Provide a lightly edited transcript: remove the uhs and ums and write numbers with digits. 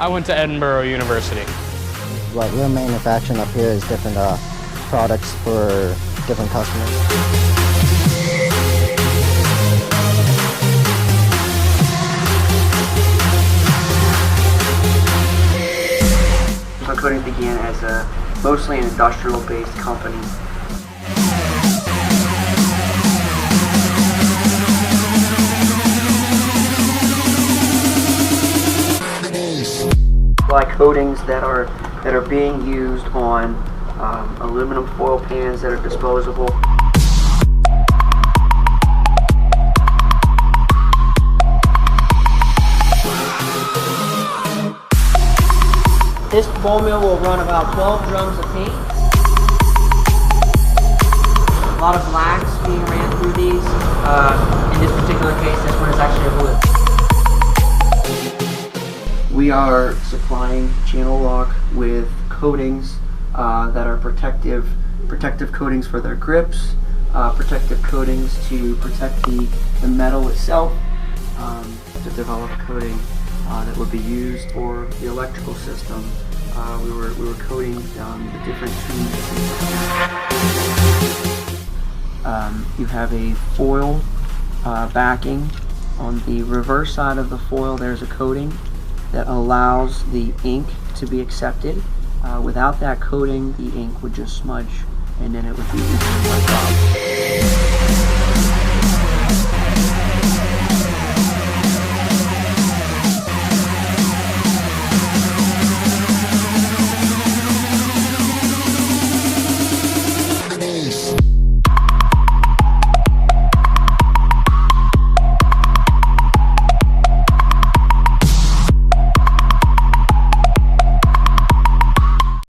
I went to Edinburgh University. What we're manufacturing up here is different products for different customers. Coatings began as mostly an industrial-based company. Like coatings that are being used on aluminum foil pans that are disposable. This ball mill will run about 12 drums of paint. A lot of blacks being ran through these. In this particular case, this one is actually a blue. We are supplying channel lock with coatings that are protective coatings for their grips, protective coatings to protect the metal itself, to develop a coating that would be used for the electrical system. We were coating the different tubes. You have a foil backing. On the reverse side of the foil, there's a coating that allows the ink to be accepted. Without that coating, the ink would just smudge, and then it would be easily wiped off.